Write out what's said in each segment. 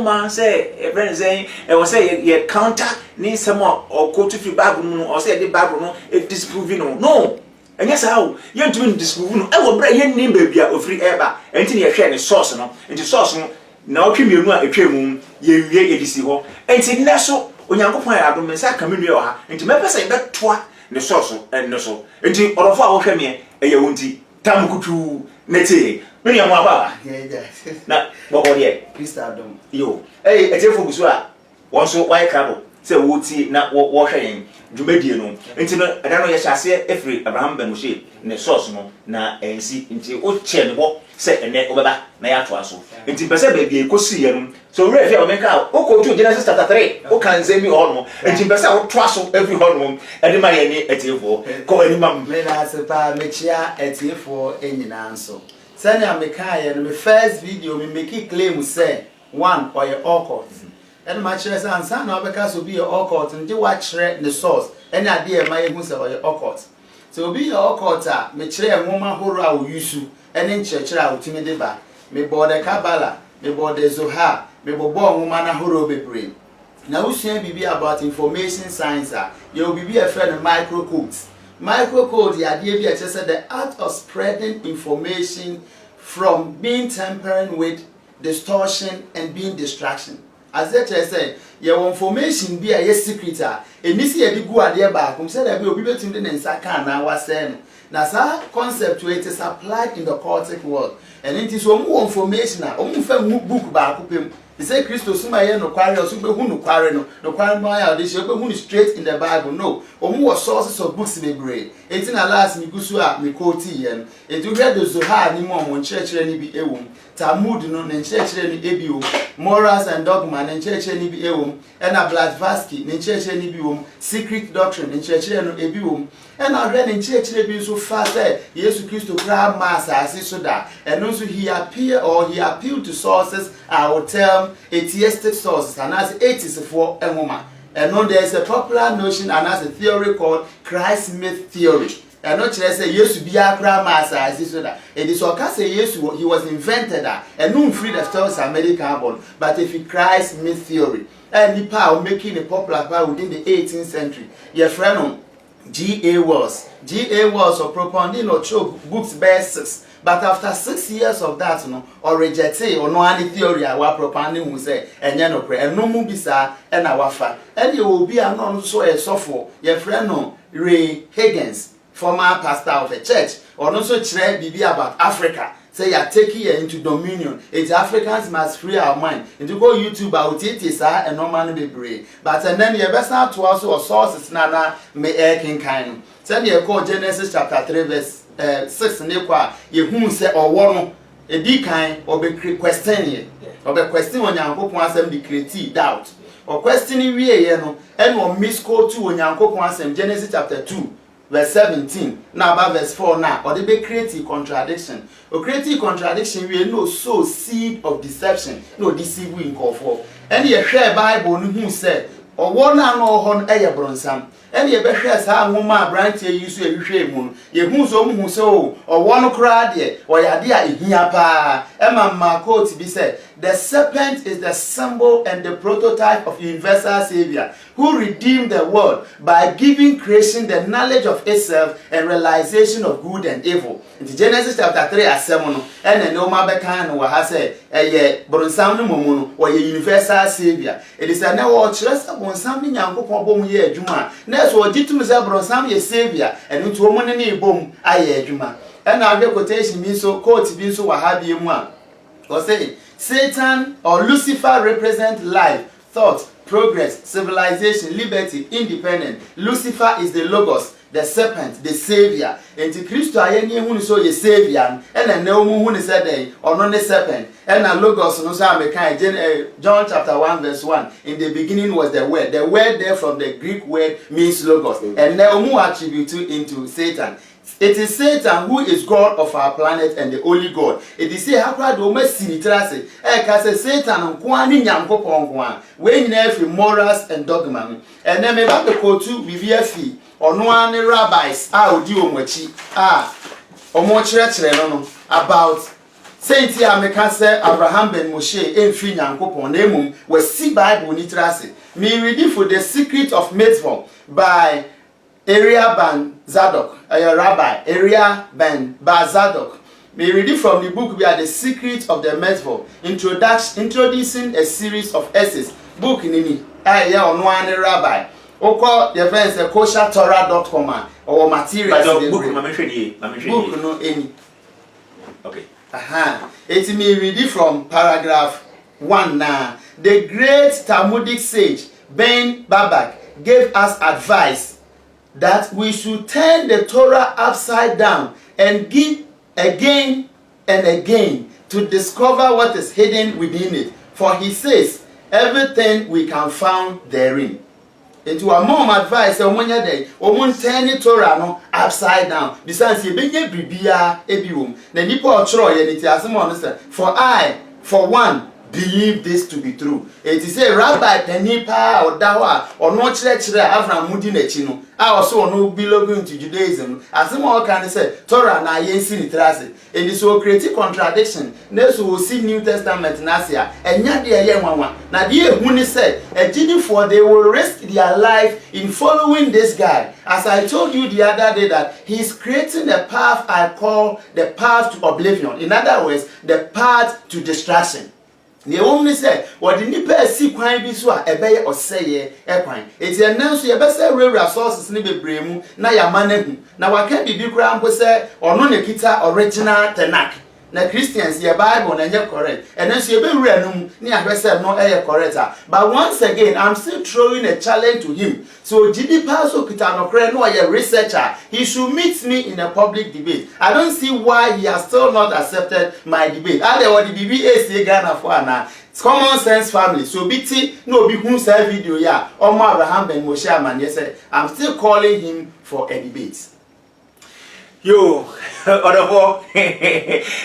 man say a friend saying I was say ye counter need some or go to Bible or say the Bible no it disproving no. And yes, how you doing disproving I will bring your name baby of free ever until you share the source no into source no now came you know a trim ye edisi ho and say naso onyankopon ya adom say kamenu o ha nti me pese betwa the source and no so nti orofo a wo hwe me eye wonti tamukutu nete me am aba na bobo de Christ adom yo etefo busu a won so why crabo say wo ti na wo hwe yen dwumadie no nti no ada no ye hyase efri Abraham Ben Moshe ne source no na ensi nti o che ne bo say ene obeba na ya to aso nti pese ba bia ekosi ye no so we fia o menka o ko to Genesis chapter 3 o kan ze mi ho no nti pese o to aso every ho no ede ma ye ni etefo ko ani mam me na se pa me chia etefo enyina nso sani ameka ye no me first video me make claim say one or your occult and my church and son now because will be your occult and you watch the source any idea my who say or your occult so be your occult me chere nwoma horo a wo yusu and in church a wo timi de ba me border kabala me border zoha me bobo nwoma na horo bebre na wo sua bibi about information science you will be a friend of microcode the idea be just the art of spreading information from being tampering with distortion and being distraction. As that I say, your information be a secret. And this year, the good idea back. Said that we will be between the Nsaka and our sen. Now, that concept to it is applied in the cultic world, and it is one more information. Only book back. He said, Christo, somebody no quarry or super who no quarry no quarry my this you straight in the Bible. No, or more sources of books be great. It's in a last Mikusua, Mikoti, and it will read the Zohar any more on church any be ewum, Talmud no and church any ebium, morals and dogma and church any be ewum, and a Bladvaski, and church any bium, secret doctrine and church any ebium, and I read in church any so fast that yes, Christo grab mass as so that, and also he appealed to sources I will tell atheistic sources and as atheists for a woman. And now there is a popular notion and as a theory called Christ myth theory. And not just say yes to be a grammar as so that it is okay say yes he was invented and no free the stories American born, but if he Christ myth theory and the power making a popular power within the 18th century. Your friend G.A. Wells or propounding or choke books best. But after 6 years of that, or reject or no any theory, our propounding will say, and no pray, and no mubisa, and our fa. And you will be unknown so a software, your friend Ray Higgins, former pastor of the church, or also chere bibi about Africa. Say you're taking it into dominion. It's Africans must free our mind. And to go YouTube about it is and no man be brave. But and then you best not to also sources nana me air king kind. Send you call Genesis chapter 3 verse 6 and you who say or one a D kind or be questioning or be question on your uncle answer be creative doubt or questioning we and or misquote to on your uncle answer Genesis chapter 2 verse 17 now about verse 4 now or they be creative contradiction or creative contradiction we know so seed of deception no deceiving call for and you share Bible who said or one and all hon bronsam and you better say woman branch you use a shame you who so or one crowd or ya dear here pa Emma quote be said the serpent is the symbol and the prototype of universal savior who redeemed the world by giving creation the knowledge of itself and realization of good and evil. In Genesis chapter 3 as 7 and then no matter can or has a bronsam no or a universal savior. It is a now trust upon something young bom ye juma. Next what did to Mr. Bronsam ye savior and into woman any boom aye juma. And our quotation means so quote being so happy one. Or say Satan or Lucifer represent life, thought, progress, civilization, liberty, independence. Lucifer is the logos, the serpent, the savior. And the Christ ayeni who so ye savior, and then no who said they or non the serpent. And a logos no say John chapter 1 verse 1. In the beginning was the word. The word there from the Greek word means logos. And no who attribute into Satan. It is Satan who is God of our planet and the only God. It is say how do we see trase? Cause Satan nkwani nyankopon kwa. We nyina fi morals and dogma. And then me ba be ko tu BVF ono ani rabbis odi omochi omo kire no about Saint Ameka say Avram Ben Moshe Emfi Nyankopon na emum we see Bible ni trase. Me read for The Secret of Mitzvah by Area Ben Zadok, a rabbi, Area Ben Zadok. Me read it from the book The Secret of the Mitzvah, introducing a series of essays. Book nini, on one rabbi. Oko the verse koshertorah.com or materials. But book no any. Okay. It me read it from paragraph 1 now. The great Talmudic sage Ben Babak gave us advice that we should turn the Torah upside down and give again and again to discover what is hidden within it. For he says, everything we can find therein. Into a mom advice omonya day omun turn Torah no upside down besides ye benye bibia ebiwom na nipa ochro ye niti asemo no say for I for one believe this to be true. It is a rabbi penipa or dawa or no church Avram mudi nechi no a also no belonging to Judaism asemo can say Torah na yensi ni trase and so create contradiction na so we see New Testament na sia enya de ye nwanwa na de ehu ni say ejidi for they will risk their life in following this guy. As I told you the other day that he is creating a path I call the path to oblivion. In other words, the path to distraction. The only say what the nipa si kwan bi so a ebeye oseye ekwan eti enanso ye be say resources ni bebremu na ya manahu na waka bibi kura mpo say ono ne kita original tenak na Christians your Bible na nye correct enanso ye be wura num ni ahwe say no correct. But once again I'm still throwing a challenge to him. So GD Paso kita no kre no a researcher, he should meet me in a public debate. I don't see why he has still not accepted my debate. Ade what the BBA Ghana for na common sense family. So BT no be who say video ya Omo Avram Ben Moshe say I'm still calling him for a debate. Yo, odofo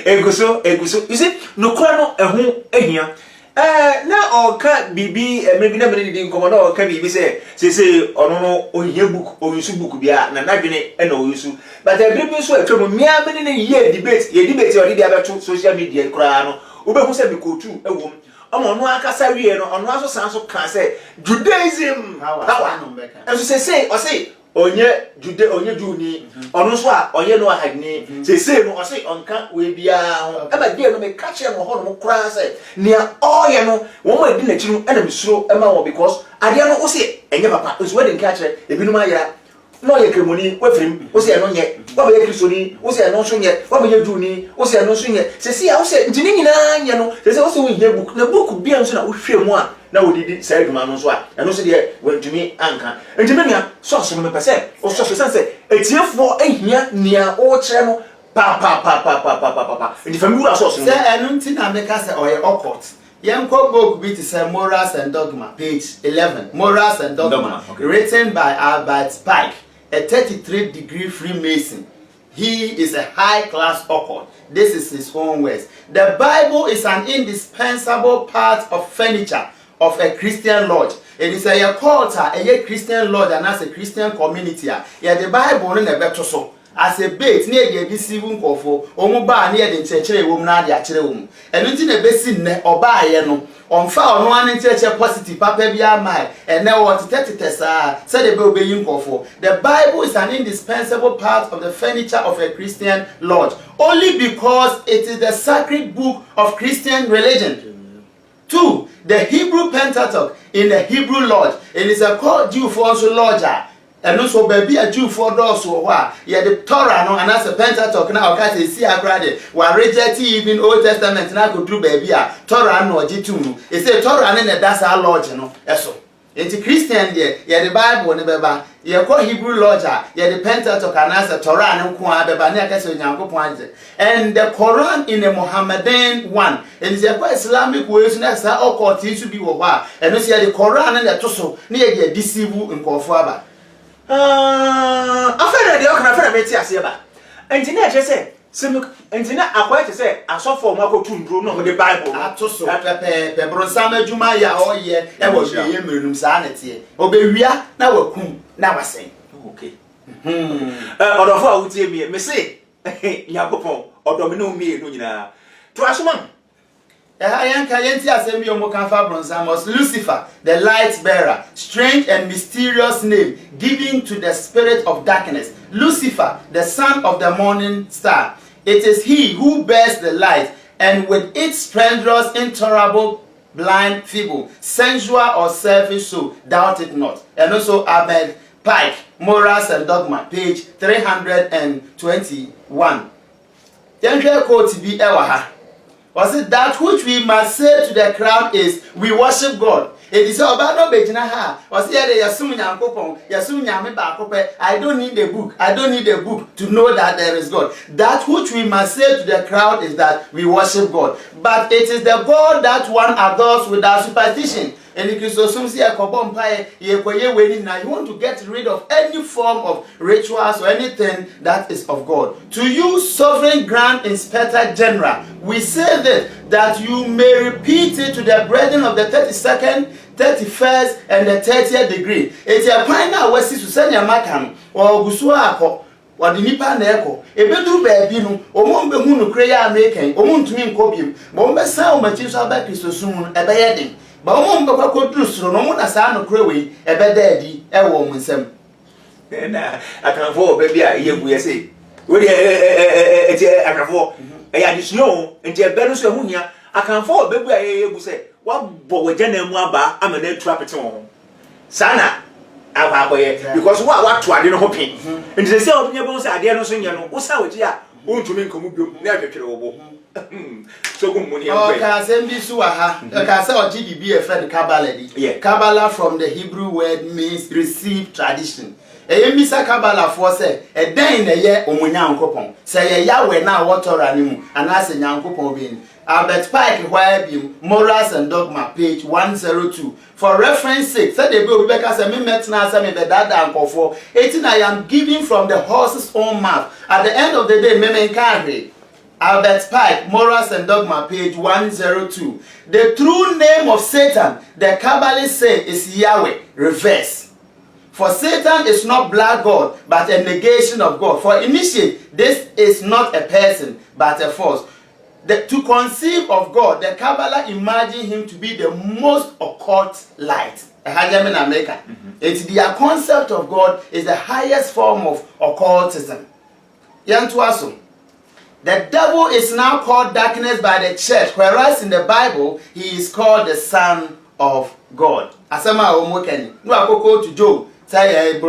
eguso you see no kwa no ehun ehia na oka bibi maybe na me dey nkomo na oka bibi say ono no ohia book oyusu book bia na nadwene e na oyusu but every so atwam mia me ne ye debate odi dia beto social media kura no obehu say be kotu ewom omo no akasa wie no ono aso san so kan say Judaism power and so say o say onye Juni ono so a onye no ahadni say no o say onka we bia ho e ba die no me catch no ho no kura say nia oye no wo ma di na chi no e na misuro e ma wo because ade no o say enye papa so we dey catch e bi no ma yira no ye kremoni we frim o say no nye wa ba ye kristoni o say no so nye wa ba ye Juni o say no so nye say o say ntini nyina nye no say o say we hear book na book bia so na wo hwe mu a na wodidi say duma no so a eno so de wantumi anka ntimi nia so no me pese o so sense etiefo ehia nia o kire no pa ndi family so say eno ntina make say oye occult Yanko book bit say Morals and Dogma page 11 Morals and Dogma okay. Written by Albert Pike, a 33-degree Freemason. He is a high-class occult. This is his own words. The Bible is an indispensable part of furniture of a Christian lodge. It is a cult, a Christian lodge, and as a Christian community. Yeah, the Bible is better so. As a bait near the deceiving kofo, omuba near the church room na the actual room. And until the basin or buy no on foul one church positive papa bia mai and now what 30 tesa said the baby kofo. The Bible is an indispensable part of the furniture of a Christian lodge only because it is the sacred book of Christian religion. 2. The Hebrew Pentateuch in the Hebrew lodge. It is a called Jew for also lodger. And also baby a Jew for doors so yeah the Torah no and as a Pentateuch now okay say see agrade we reject even Old Testament na go do baby a Torah no ojitu no e say Torah na that's our lodge no eso enti Christian there yeah the Bible ne beba yeah call Hebrew lodge yeah the Pentateuch and as a Torah no ko beba na akase Onyankopon age and the Quran in the Mohammedan one and the Islamic ways na say occult to be wo ba and say the Quran na to so na ye deceive nkofo aba after the okra after me ti ase ba engineer je say semu engineer akwa je say asofo mo akotu ndro no the Bible ato so pepe bronsam adwuma ya oye e wo ye mrenum sa na tie obewia na wakum na wasen okay odofo a wutie me say yakopon odomine o mie no nyina To assume. Lucifer, the light bearer, strange and mysterious name given to the spirit of darkness. Lucifer, the son of the morning star. It is he who bears the light, and with its strenuous, intolerable, blind, feeble, sensual, or selfish soul, doubt it not. And also Ahmed Pike, Morals and Dogma, page 321. Quote be ewaha. Was it that which we must say to the crowd is, we worship God? It is about no bejina. Was here the Yasum Yankopon, Yasum Yame Bakope. I don't need a book. I don't need a book to know that there is God. That which we must say to the crowd is that we worship God. But it is the God that one adores without superstition. And you want to get rid of any form of rituals or anything that is of God. To you, sovereign grand inspector general, we say this, that you may repeat it to the brethren of the 32nd, 31st, and the 30th degree. It's a final west to send your macan or Gusua. What the Nipa Neko, a bedroom baby, or Mombe Hunu Creya making, or Muntuin Copium, Bomba Sound Matilda Baptist soon, a bedding. But Momba could do so, no one as I know Crewy, a bed daddy, a woman some. And I can afford baby, I hear we say. Well, I can afford. I had snow until Benus Hunia. I can afford baby, I hear say, what boy, Jenna Mwaba, I'm a dead trap at home. Sana. Because what I didn't hope in. And they say, oh, your bones are there, no singing, what's how it ya? Won't you make a move? Never kill. So good money. Oh, Kazem Bisuaha, the Kasa GDB, a friend Kabbalah. Yeah, Kabbalah from the Hebrew word means receive tradition. A Misa Kabbalah for say, a day in a year, Omunyan Copon. Say a Yahweh now water animal, and I say Yankopon being. Albert Pike, where be Morals and Dogma, page 102. For reference sake, said the bill Rebecca said, me met now, me the dada and for 18 I am giving from the horse's own mouth. At the end of the day, me carry. Albert Pike, Morals and Dogma, page 102. The true name of Satan, the Kabbalists say, is Yahweh, reverse. For Satan is not black God, but a negation of God. For initiate, this is not a person, but a force. To conceive of God, the Kabbalah imagine him to be the most occult light. It's their concept of God is the highest form of occultism. The devil is now called darkness by the church, whereas in the Bible he is called the Son of God. Asama omokeni. No akoko to Job. The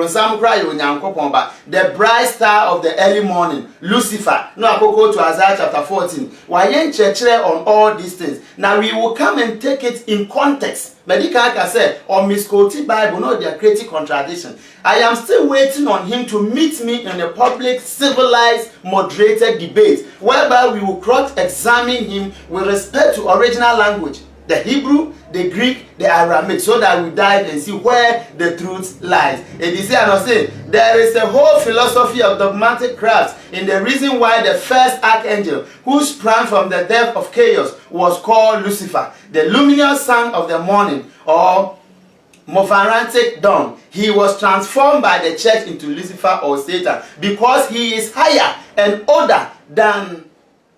bright star of the early morning, Lucifer. No, I go to Isaiah chapter 14. Why ain't church on all these things? Now we will come and take it in context. Medical I said, or misquoted Bible, no, they are creating contradiction. I am still waiting on him to meet me in a public, civilized, moderated debate, whereby we will cross-examine him with respect to original language. The Hebrew, the Greek, the Aramaic, so that we dive and see where the truth lies. And you see, I'm saying there is a whole philosophy of dogmatic crafts in the reason why the first archangel, who sprang from the depth of chaos, was called Lucifer, the luminous son of the morning, or Mopharantic dawn. He was transformed by the church into Lucifer or Satan because he is higher and older than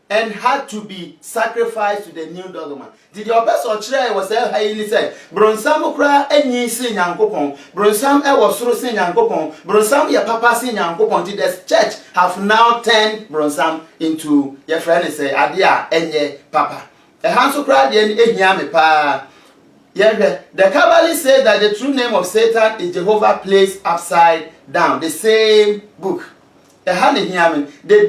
and had to be sacrificed to the new dogma. Did your best or try was highly said, Bronsam cry any sin yankopon, Bronsam was through sin yankopon, Bronsam ya papa sin yankopon. Did the church have now turned Bronsam into your friend say, Adia, enye papa. A handsome cry, the enyame pa. The Kabbalists say that the true name of Satan is Jehovah placed upside down. The same book. The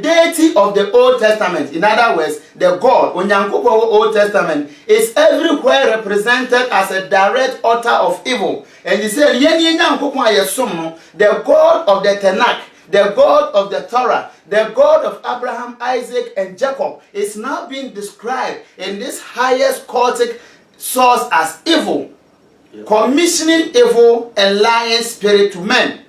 deity of the Old Testament, in other words, the God, Onyankopo Old Testament, is everywhere represented as a direct author of evil. And he said, the God of the Tanakh, the God of the Torah, the God of Abraham, Isaac, and Jacob, is now being described in this highest cultic source as evil, commissioning evil and lying spirit to men.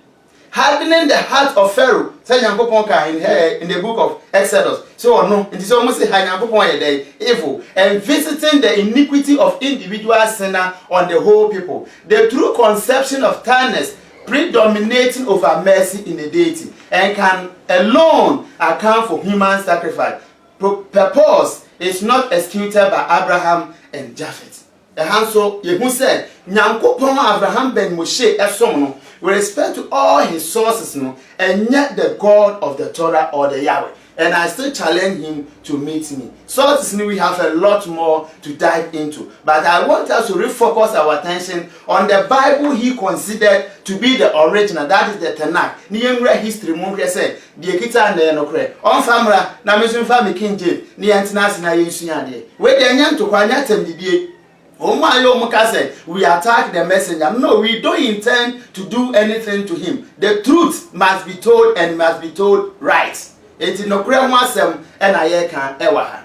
Hardening the heart of Pharaoh, in the book of Exodus. So no, it is almost evil and visiting the iniquity of individual sinner on the whole people. The true conception of kindness predominating over mercy in the deity and can alone account for human sacrifice. Purpose is not executed by Abraham and Japheth. And so, you said, Nyankopon Avram Ben Moshe Exposed with respect to all his sources, and yet the God of the Torah or the Yahweh. And I still challenge him to meet me. Sources, we have a lot more to dive into. But I want us to refocus our attention on the Bible he considered to be the original. That is the Tanakh. Niyemre history, Munke said, the Ekita and the Enokre. On Famra, Namisun Fami King James, Niantinas na Yusiande. Where the Nyan to Quanatem Didi. We attack the messenger. No, we don't intend to do anything to him. The truth must be told and must be told right. It is no crime wasem and I can ever.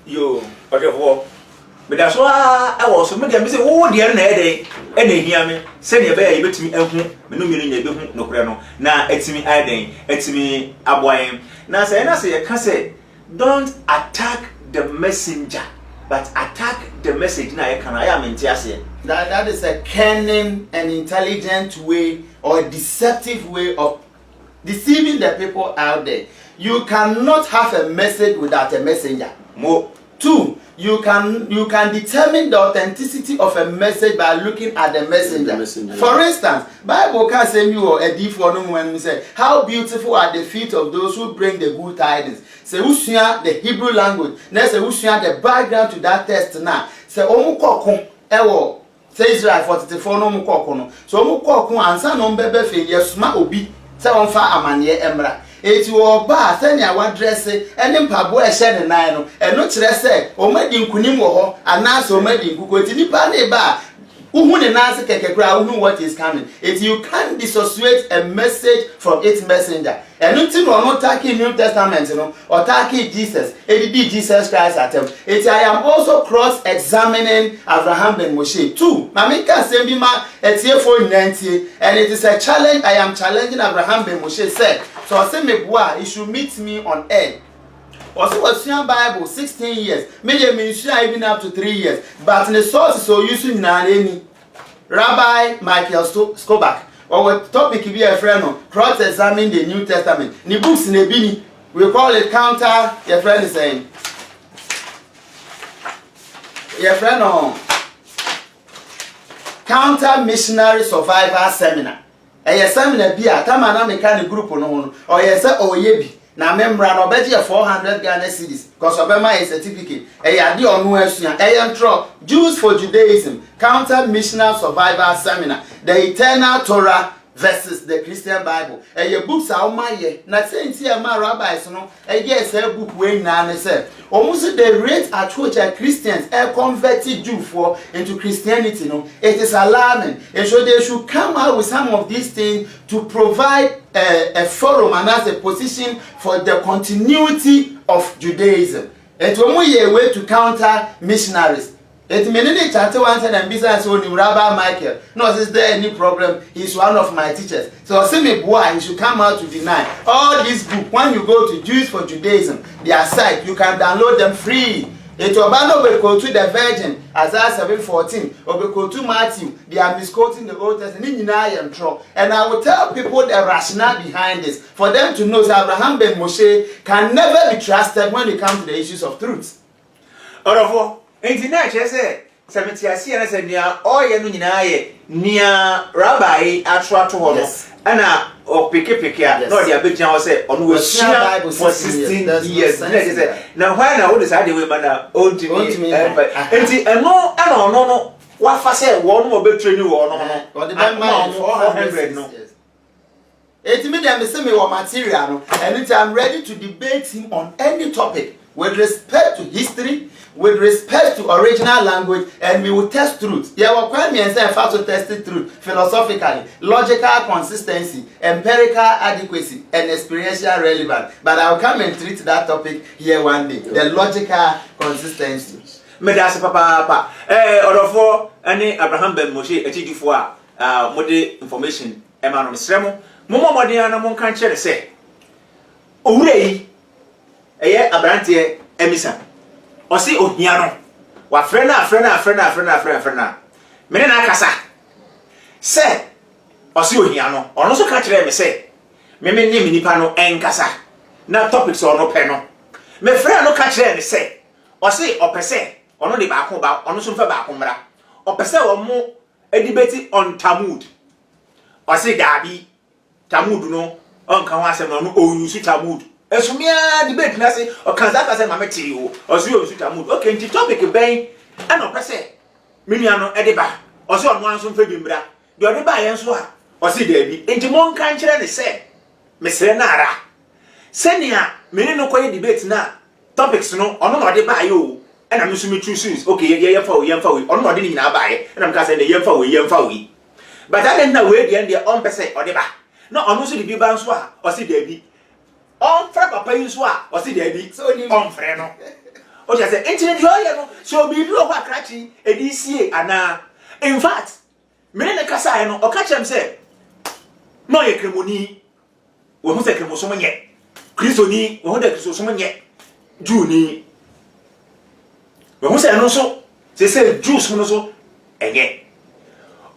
You, okay, but that's why I was making me say, oh, dear, and they hear me, send your baby to me, no crano. Now, it's me, it's me, Aboyim. Now, say, I can say, don't attack the messenger. But attack the message now. I am in that is a cunning and intelligent way or a deceptive way of deceiving the people out there. You cannot have a message without a messenger. More. Two, you can determine the authenticity of a message by looking at the messenger. For instance, Bible can say you a deep one when we say, how beautiful are the feet of those who bring the good tidings. Say usia the Hebrew language. Now say usia the background to that text now. Say omukoko ewo say Israel 44 no mukoko no. So omukoko ansa no mbebe fe yesuma obi. Say onfa amanye emra. Eti wo ba say nya wa dress ene mpabo e hye ne nan no. Eno kire say o madi nkunim wo ho anase o madi nkuko eti nipa na ba uhu ne nan se kekekra uhu what is coming. Eti you can't dissociate a message from its messenger. And nothing no attacking New Testament, or attacking Jesus. It be Jesus Christ at him. I am also cross-examining Avram Ben Moshe too. Mamika Sembima et here for 90, and it is a challenge. I am challenging Avram Ben Moshe said. So I say me boy, you should meet me on air. Also was your Bible 16 years. Maybe ministry even up to 3 years. But in the source so using any Rabbi Michael Skobach. Our topic be a friend cross-examine the New Testament. Ni books in the bini. We call it counter. Your friend is saying. Your friend counter missionary survivor seminar. A seminar be a tamana mechanic group no or yes or yebi. Na membra no beji 400 Ghana cedis because Obama is certificate. Adi onu esuya. Entro Jews for Judaism counter missional survivor seminar. The eternal Torah versus the Christian Bible. Your books are my ye. Na say ntia ma rabbis no. Say book we na say. Almost the rate at which Christians are converted Jew for into Christianity no. It is alarming. And so they should come out with some of these things to provide a forum and as a position for the continuity of Judaism. It will be a way to counter missionaries. It may need chapter 1 and business only Rabbi Michael. No, is there any problem? He's one of my teachers. So see me boy, he should come out to deny. All these books, when you go to Jews for Judaism, their site, you can download them free. It Obano will go to the Virgin, Isaiah 7:14, or will go to Matthew. They are misquoting the Old Testament. And I will tell people the rationale behind this, for them to know that Avram Ben Moshe can never be trusted when it comes to the issues of truth. Orofo, internet say 70 years and say near all ye no nyina ye near rabbi atwa to ho ana o peke no dia betia ho say onu we share for 16 years na why na wo decide we mana ontimi enti eno ana no wa fa say wo no obetreni wo no o de ban man 400 no enti me dem say me wo material no and I'm ready to debate him on any topic with respect to history, with respect to original language, and we will test truth. Yeah, what quite me and say how to test the truth philosophically, logical consistency, empirical adequacy, and experiential relevance. But I'll come and treat that topic here one day. The logical consistency. Me das papa. Orofo ani Avram Ben Moshe echidifo a mode information e ma no mesremo. Momo mode ana mon kan kire se. Owure yi eye abrante emisa osi ohia no wa frena me na akasa se osi ohia no ono so ka kire me se me ni nipa no enkasa na topics ono pe no me friend no catch there say o say opese ono de ba ko ba ono so fa ba ko mra opese wo mo a debate on Talmud o say dabi Talmud no on kan wa asem no o use Talmud esumia debate na say o kan za ka say mameti o o say o use Talmud okay nti topic ben and opese me nua no e de ba o say ono anso fa bi mra de o de ba yen so a o say dabi nti mo kan kire ne say mesre na ara senia me no koy debate na topics no ono no de ba yo and I'm assuming choose okay ye fa we ono no de ni na ba ye and I'm ka say ye fa we but I didn't know where the end on person or the ba no ono so de bi ba nso a o say dabi on fra papa yi so a o say dabi so on fra no o just say internet yo ye no so bi do ho akrachi edc ana in fact me ne kasa no o ka chem say no ye kremoni wo hu se kremoso nye kristoni wo hu de kristo so nye juni wo hu se no so se Jews no so enye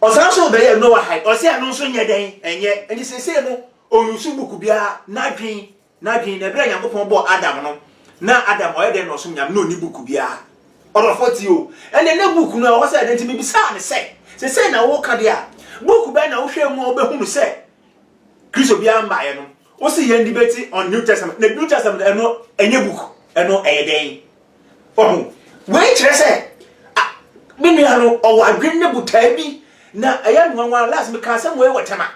o san so be ye no wa high o se no so nye den enye eni se no o yusu buku bia na dwen na bra Nyankopon bo Adam no na Adam o ye den no so nyam no ni buku bia oro 40 o ene na buku no o se den ti bi sa ne se na wo ka dia buku be na wo hwe mu o be hu se Kristo bia mba ye no o se ye debate on New Testament na New Testament eno enye buku eno eyeden oh we kire se me nua no o wa dwenne butaa bi na eya nwanwa last me ka se mo e wotema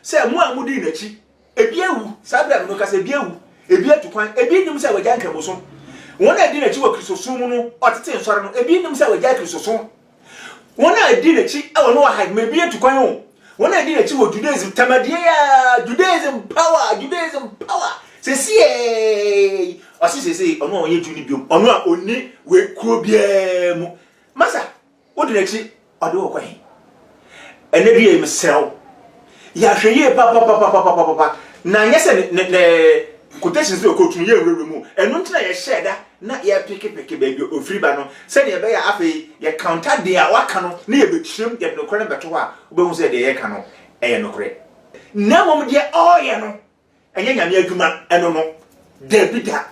se mo amudi na chi ebi ewu sabra no ka se ebi ewu ebi atukwan ebi nim se wagya nkaboso wona adi na chi wo Kristo sum no otete nsore no ebi nim se wagya Kristo sum wona adi na chi e wono wa ha me ebi atukwan o wona adi na chi wo Judaism tamadie ya Judaism power se sie o se ono onye juni biom ono a oni we kuro bia mu masa odi na chi ode wo kwan ene bi e mesrew ya hweye pa na nyese ne quotations we ko tunu ye wrewe mu enu ntina ye sheda na ye peke baby ofiri ba no se ne be ya afi ye counter de a waka no na ye betwem ye no kore beto a obehu se de ye ka no eye no kore na mom de oye no enye nyame adwuma eno no de bida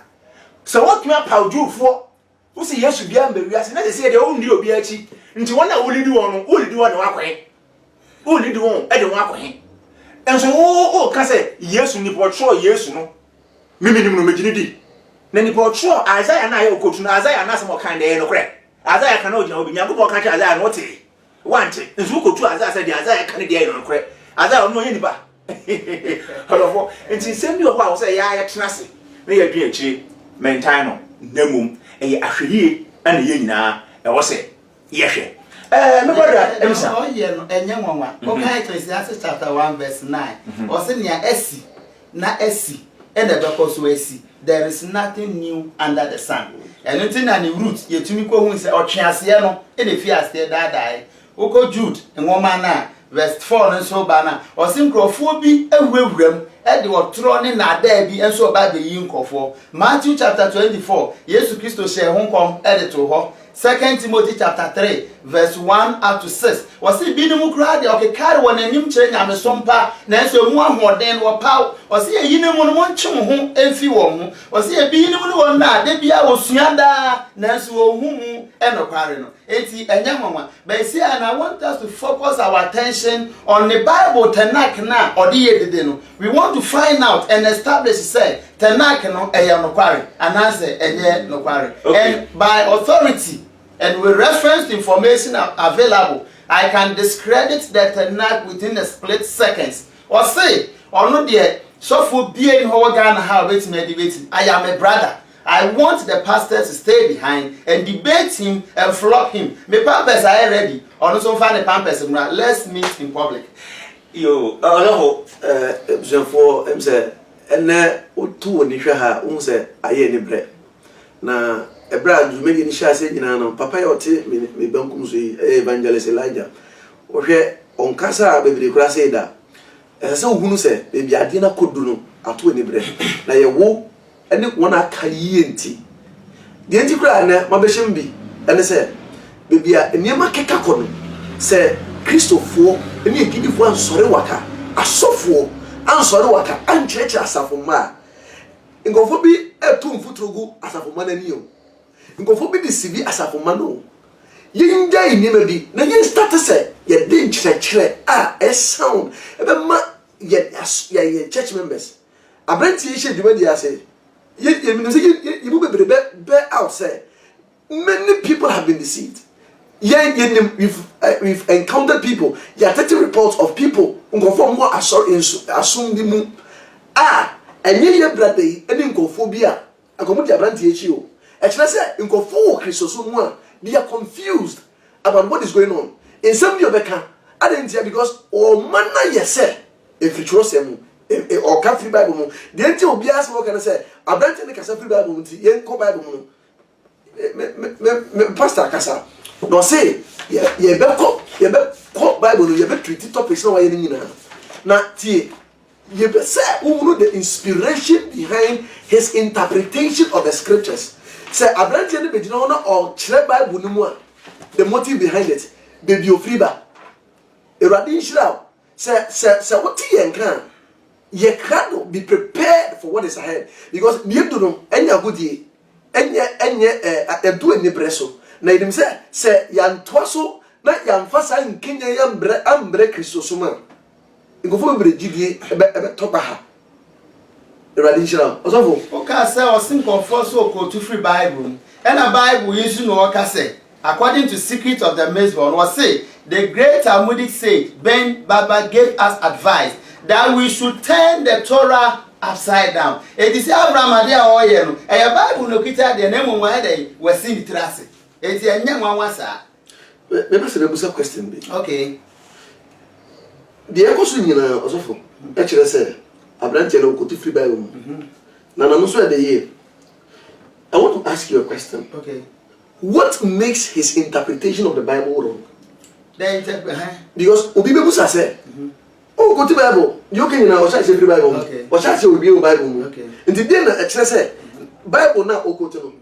so what me pawjufo wo se Yesu bia mba wiase na se de o ndi obi achi nti wona wolidi won wakwen wolidi won e de wakwen enso o ka se Yesu ni potro Yesu no mimi ni no megini di na ni potro Isaiah na ye okotu na Isaiah na se mo kan de no kre Isaiah kan o gina obi Nyankopon ka cha Isaiah no te wante enso okotu Isaiah se de Isaiah kan de no kre Isaiah no ye ni ba halofo nti sem bi o kwa o se ya tenase na ye dwen achi mentan no namum eye ahwehie ana ye nyina e wo se ye hwe me brother emisa o ye no enye nwanwa o ka Ecclesiastes chapter 1 verse 9 o se nia esi na esi and the because we see there is nothing new under the sun. And until any root, ye to me go who say or chiasiano in the fear stay die. Oko Jude and woman na verse 4 and so banner or syncrophobi a wewrem and they were thrown in a derby and so bad the yin for Matthew chapter 24. Yes, Christo share home come edit to her. 2 Timothy chapter 3 verse 1 up to 6. Was it be the mukrade or carry one and him change and sompa, Nancy one more than or pow, or see a yinamon one chum home and few one, or see a being one that they be our Sianda, Nancy whom and a parano. 80 and young one. But see, and I want us to focus our attention on the Bible Tanakh na or the Edeno. We want to find out and establish, say, Tanakh no a yanokari, and answer a ye no quarry. And by authority, and with reference to information available, I can discredit the Tanakh within a split seconds. Or say, or not yet, so for being Hogan, how it's meditating. I am a brother. I want the pastor to stay behind and debate him and flog him. My pampers are ready. Or so find the pampers. Let's meet in public. Yo, no, for him say, and two when you ha, say, I any bread. Na a brad, maybe in Shassi, Papa Yotti, me Bankum, Evangelist Elijah. Or here on Casa, baby, the Crasada. And so who say, baby, I didn't could do at 20 bread. Now you walk. And one a kayenti. The anti-cry, my beshimbi, and they said, Baby, a near my kekakon, say, Christopher, and you give one sorry water, a soft war, and sorry water, and church as a for ma. In go for be etu mfutrogu asafoma na niyo nkofo bi deceive asafoma no yinja inima bi na yin start say ye dey chire a sound ebe ma ye church members abrenti ye sheduma dia say ye mean say ye bu be out say many people have been deceived. We've encountered people. There are 30 reports of people who from what assume the moon. And ye brother, any incophobia. I come with your brand THO. Actually, I said, incofo Christosumwa, they are confused about what is going on. In some of your Becca, I didn't hear because all manner ye say, if you trust him, or Catholic Bible, the entity will be asked what can I say, a branch in the Catholic Bible, yen co Bible. Pastor Kasa. No say ye be ko Bible ye be treat topics na why ni na na tie ye be say who know the inspiration behind his interpretation of the scriptures. Say abrante ne be gina ona or kire Bible ni mu a the motive behind it baby ofriba erade nshira say what ye nkan ye can be prepared for what is ahead because you do no enya godie enya do any presso na idim se yantoaso na yamfasa nkenya ambre Christosuma ngofo bre gidie ebe toba ha erade nshira osofo oka say osinkonfo so ko to free Bible and a Bible yisu no oka say according to Secret of the Mason was say the great Talmudic sage Ben Baba gave us advice that we should turn the Torah upside down. It is Avram adia oye no. E Bible no kita de na mu dey wasi ni trase. It is enya nwanwa sa. Maybe say the question be. Okay. The ekoso nyina osofo. E kire say abrante no ko to free Bible. Na no so dey here. I want to ask you a question. Okay. What makes his interpretation of the Bible wrong? Because obi bebusa say oh, go to Bible. You can now watch every Bible. Okay. Watch out your Bible. Okay. And the day na say Bible now okoto.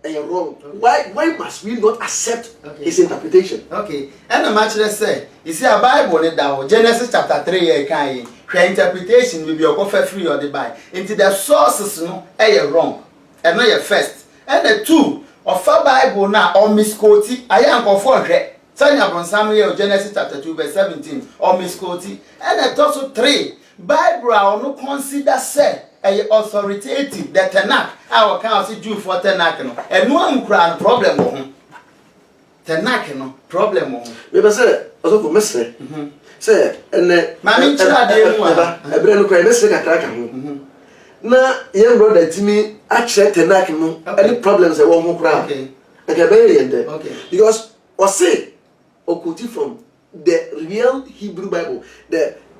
And you're wrong. Why must we not accept his interpretation? Okay. And the match say, you see a Bible in that Genesis chapter 3 here can your interpretation will be a free or the Bible. Into the sources no wrong. And not your first. And the two of a Bible now or misquoted I am conformed. Sanya from Samuel Genesis chapter 2 verse 17 or misquoted. And the also 3 Bible or no consider say a authoritative the Tanakh our council Jew for Tanakh no and no one crown problem on Tanakh no problem on we say also for mesre say and mami chira de mu ebre no cry mesre kakra ka ho na young brother timi a check Tanakh no any problems e wo ho kra okay okay be yende okay because or say okuti from the real Hebrew Bible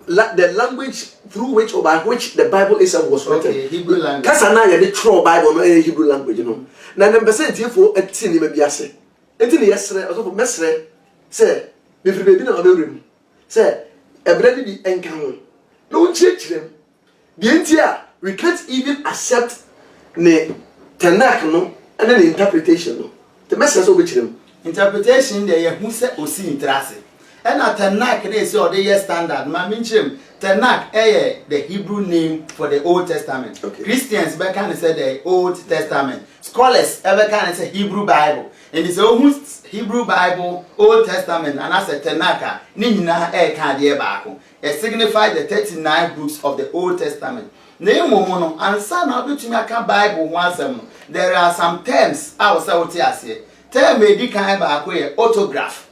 the language through which or by which the Bible itself was written. Okay, Hebrew language. Kasa na ya the true Bible no Hebrew language no. Na them percent for etin ni be ase. Etin yesre also for mesre say be free baby na obewrem. Say ebrede di enka ho. No nchirechirem. The entia we can't even accept ne Tanakh no and then the interpretation no. The message so bechirem. Interpretation there you who say osi intrase. And at Tanakh they say or the year standard. Maminchim Tanakh the Hebrew name for the Old Testament. Okay. Christians ever can say the Old Testament. Scholars ever can say Hebrew Bible. And it's almost Hebrew Bible, Old Testament, and as a Tanakh, Nina can de baako. It signifies the 39 books of the Old Testament. Name mono and son of the Bible once. There are some terms I was out here. Term may kind of autograph.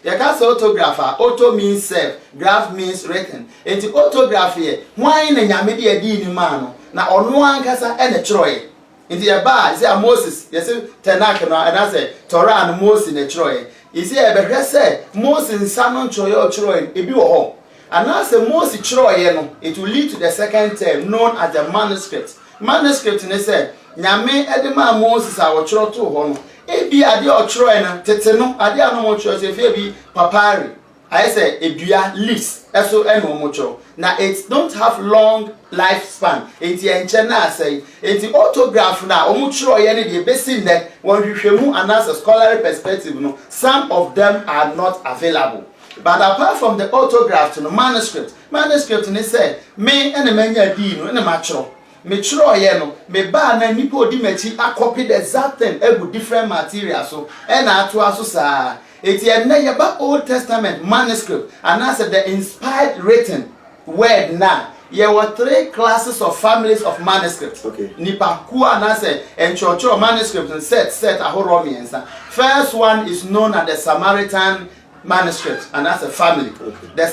You can say autographer. Auto means self, graph means written. And the autograph here, why in a media di ni mano? Na onu ankasa ene Troy. In the bar, say Moses, you say Tanakh and I say Torah and Moses in Troy. You see, I say Moses Sanon Troy or Troy, it be home. And as the Moses Troy, it will lead to the second term known as the manuscript. Manuscript in say, Nyame Edema Moses our Troy to home. Ebi ade ochro na tete no ade anu mo chro se fe bi papyri I say edua leaves eso eno mo chro na it don't have long lifespan enti enche na say enti autograph na omo chro ye ne de besi ne won hwehwemu anas scholarly perspective no some of them are not available. But apart from the autograph to the manuscript ne say me ene manya di no ene ma chro me try ye no me ba na nipa odi machi a copy the exact thing egu different materials so e na ato aso saa eti enne ye ba Old Testament manuscript and as the inspired written word na there were 3 classes of families of manuscripts. Okay. Nipa ku anase enchocho manuscripts and set ahoro miensa. First one is known as the Samaritan manuscript, and that's a family. Okay. The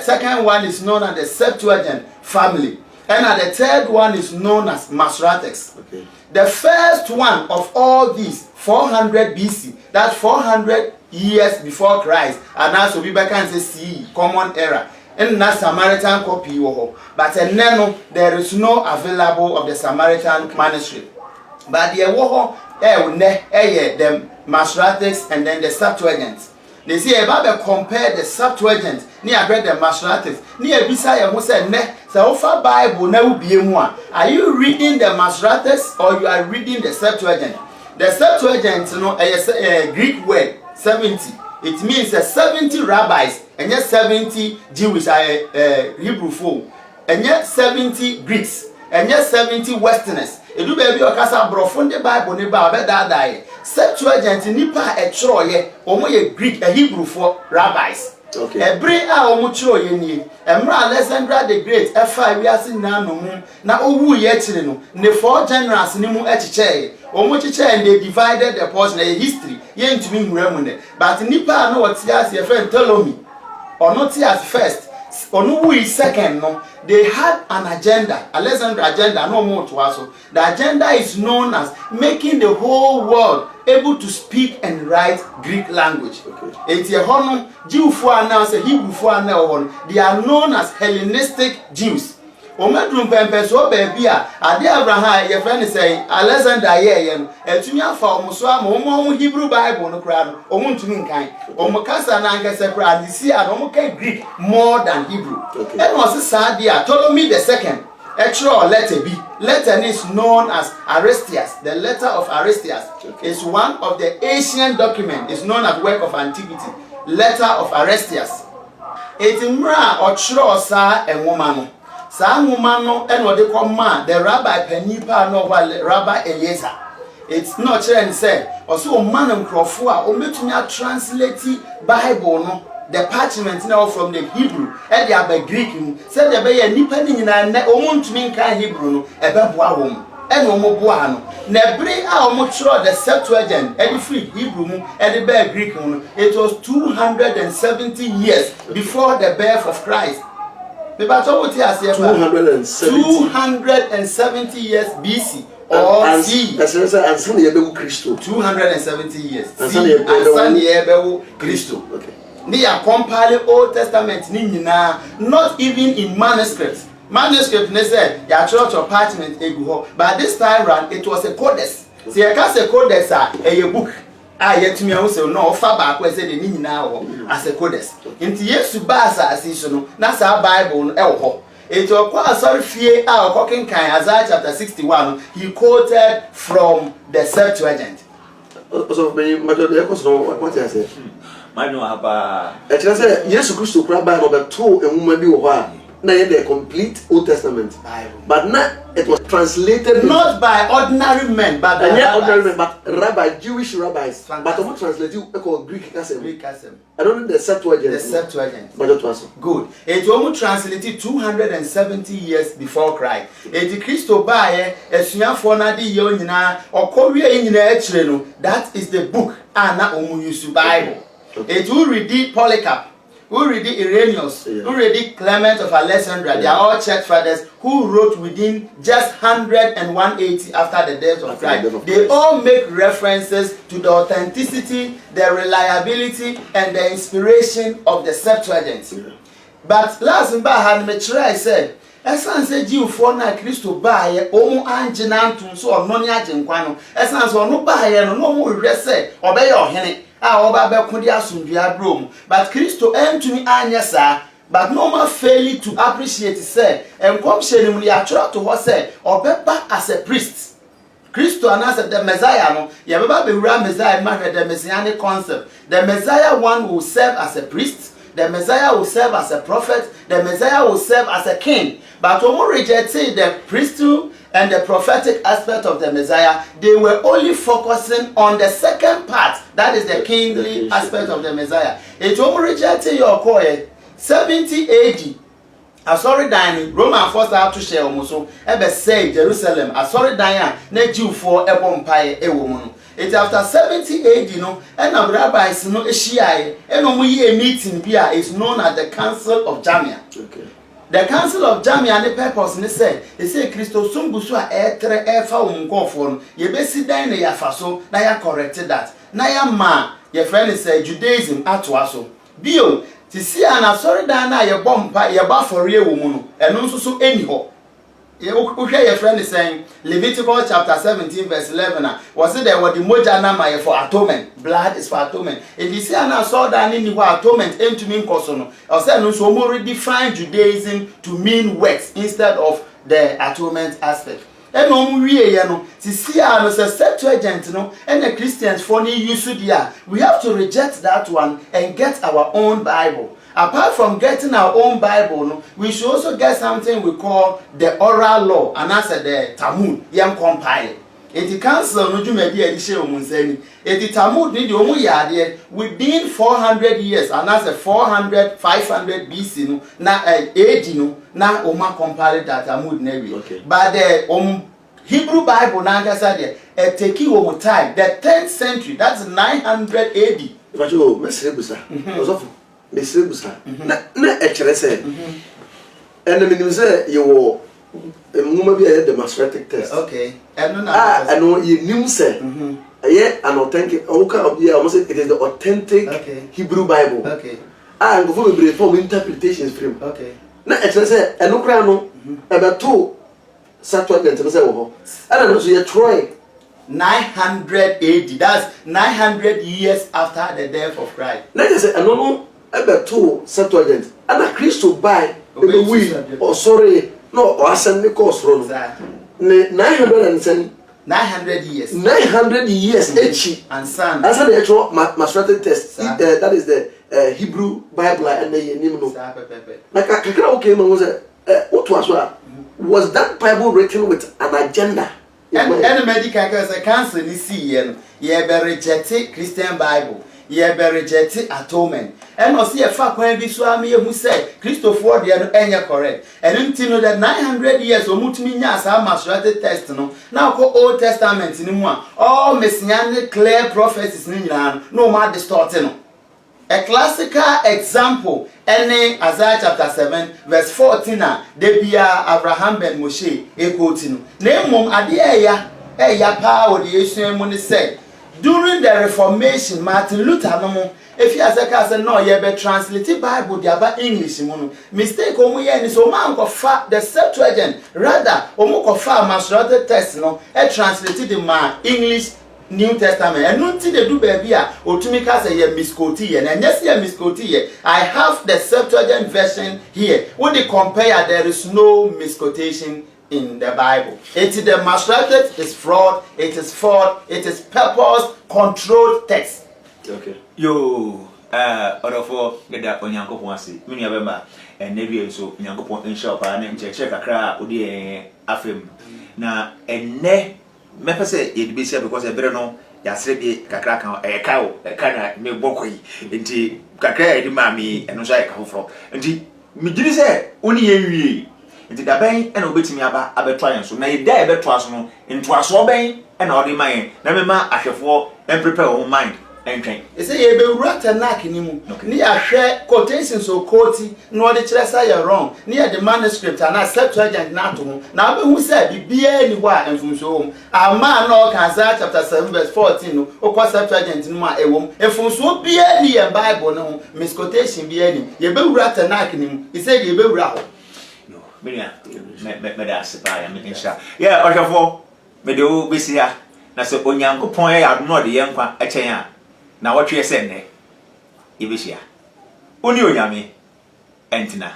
second one is known as the Septuagint family, and the third one is known as Masoretic. Okay. The first one of all these 400 BC, that's 400 years before Christ, and also we can say CE, common era. And that Samaritan copy, but there is no available of the Samaritan manuscript. But the the Masoretic and then the Septuagint. They say about compare the Septuagint near read the Masoretic near Bisaya who said ne so far Bible now be one. Are you reading the Masoretic or you are reading the Septuagint? The Septuagint, you know, is a Greek word 70. It means 70 rabbis and yet 70 Jewish Hebrew folk and yet 70 Greeks and yet 70 Westerners. It do baby or casa brofund the Bible ne ba die. Septuagint nipa a troye or ye Greek a Hebrew for rabbis. Okay. A bring our mucho ye Emra Alexander the Great F5 years in Nano na owu yetrino ne 4 generals nimu echiche omuchiche and they divided the portion history yen to me remune but nipa no what years your friend Ptolemy or not years first or no is second no they had an agenda Alexander agenda no more to us. The agenda is known as making the whole world able to speak and write Greek language. It's a honor Jew for announce a Hebrew for announce. They are known as Hellenistic Jews. Omedrum pempeso baby ade Abraham your friend say Alexander ye etumi afa omuso am omo Hebrew Bible no kra no omuntumi nkan omukasa na nkese kra and see and omuka Greek more than Hebrew. And was sad there Ptolemy the second extra letter B letter is known as Aristeas. The letter of Aristeas is one of the ancient document is known as work of antiquity. Letter of Aristeas etimra ochro sa enwoma Samumano and what they call man, the rabbi Penipa no Rabbi Eliezer. It's not and said, or so man and crofua, or metunia translate Bible no, the parchment now from the Hebrew, and the other Greek, said the bay and nipping in a own to mean kind Hebrew, a babuam, and omobuano. Nebre our mutual the Septuagint, and the free Hebrew, and the bear Greek. It was 270 years before the birth of Christ. 270 years BC or C. 270 years. Christo. They are compiling Old Testament not even in manuscripts. Manuscript they said ya church or parchment but this time round it was a codex. See I can say codex a book. Yet me also no far back where said the now as a codex. Into yes to bass as is no, that's our Bible elho. It was quite sorry fear our cooking kind Isaiah chapter 61. He quoted from the Septuagint. So many what I said. I know about yes, Christo Crabba number 2 and woman be now the complete Old Testament Bible. But not it was translated not by ordinary men, but by ordinary men, but Jewish rabbis. But I'm translated Greek Casem. I don't know the Septuagint. The Septuagint. But it was good. It almost translated 270 years before Christ. It Christo by a Sunyafona di Yonina or Korea in the that is the book Anna Omuyusu Bible. It will read Polycarp. Who read Irenaeus, who read Clement of Alexandria, they are all church fathers who wrote within just 100 and 180 after the death of Christ. They all make references to the authenticity, the reliability, and the inspiration of the Septuagint. But last time I said, Esan se Jew for na Christo baye omu anjinantum so ononi ajenkwano esan so onu baye no mo rese obeye ohene oba be kodi asundua brom but Christo entumi anyesa but no man fail to appreciate say enkom hyenim ya chura to ho say obeba as a priest Christo anasa the Messiah no ye beba be wura Messiah ma the messianic concept. The Messiah one will serve as a priest, the Messiah will serve as a prophet, the Messiah will serve as a king. But when we reject the priesthood and the prophetic aspect of the Messiah, they were only focusing on the second part, that is the kingly aspect of the Messiah. It will reject your call 70 AD. Asori dan Roman force out to share omuso ebe say Jerusalem asori dan na Jew for ebo mpae ewo mu no. It after 70 AD no and the rabbis no ehia e no mu ye meeting bia is known as the Council of Jamia. Okay. The Council of Jamia the purpose ne say Christo sumbusu a etre efa unkofo no ye besi dan na ya faso na ya corrected that. Na ya ma ye friend say Judaism atoaso. Bio ti si ana sorry dan na ye bompa ye ba for ye wo mu no eno nso so eni ho ye wo your friend is saying Leviticus chapter 17 verse 11 was it there what the moja na ma for atonement, blood is for atonement. If you see ana so dan ni ho atonement into mean koso no o say no so mo redefine Judaism to mean works instead of the atonement aspect. And no we no see no Septuagint no and the Christians for ni use dia. We have to reject that one and get our own Bible. Apart from getting our own Bible, no, we should also get something we call the oral law, and that's the Talmud, yam compile. It council no jumedi edition omunseni. It Talmud ni omu yade within 400 years, and that's 400 500 BC no na AD no na oma compile that Talmud nebi. Okay. But the Hebrew Bible na ngasa there it take you time, the 10th century, that's 900 AD. But you mesrebusa. Osofu mesrebusa. Na ekyerese. And the minimum say you be a demonstrative test. Okay. I know you knew say. Yeah, an authentic. Almost it is the authentic Hebrew Bible. Okay. And go for the reform interpretations from. Okay. Na ekyerese eno kra no about two Septuagint say wo. And also you try 900 AD. That's 900 years after the death of Christ. Let us say no about two Septuagint. And a Christo buy we or sorry no or send me course run. 900 years. 900 years each. And son. That's the actual mastrated test. That is the Hebrew Bible and the name no. Like okay was that Bible written with an agenda? And the medical council is see ye be reject Christian Bible. Ye be reject atonement. And no see a fact when be so am who say Christopher dey no enya correct. And until know that 900 years omutumi nya as mastrated test no. Now ko Old Testament ni mu a all messianic clear prophecies ni nyina no ma distorted no. A classical example, Isaiah chapter 7, verse 14, de bia Avram Ben Moshe Exposed.Find. Name adia pa o de yesu mu say during the Reformation Martin Luther no if you as a say no ye be translate Bible the about English mu mistake omu ye ni so man go fa the Septuagint rather omu go fa mastrated text no e translate the ma English New Testament and nothing they do baby otumika say ye misquote and yes ye misquote. I have the Septuagint version here. When they compare, there is no misquotation in the Bible. It is the mastrated is fraud, it is purpose controlled text. Okay. Yo orofo geda onyankopon ase mini abemba enebie so onyankopon insha pa na ncheche kakra odi afem na enne mepese yedibesi because ebere no yasre bi kakra kan kawo kana me bokoi nti kakra yedi mami eno so ayeka foforo nti migiri se oni yewie nti daben ena obetimi aba abeto ayen so na ida ebeto aso no nto aso ben ena odi man na mema ahwefo en prepare on mind. You say you be write knock ni mu. Ni ahwe quotations so quote no de kire say you wrong. Ni the manuscript and Septuagint na to ho. Na be hu say bibia ni ho a enfumso hom. Ama no kan Isaiah chapter 7 verse 14 no. Okwa Septuagint no ma ewom. Enfumso bia ni e Bible no misquotation bia ni. You be write knock ni mu. He said you be write ho. No. Me da sepa ya me insha. Yeah, ohwefo me de o besia na se onyankopon ya adno de yenkwa echen a na watwe senne ibishia oni onyame entina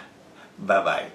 bye bye.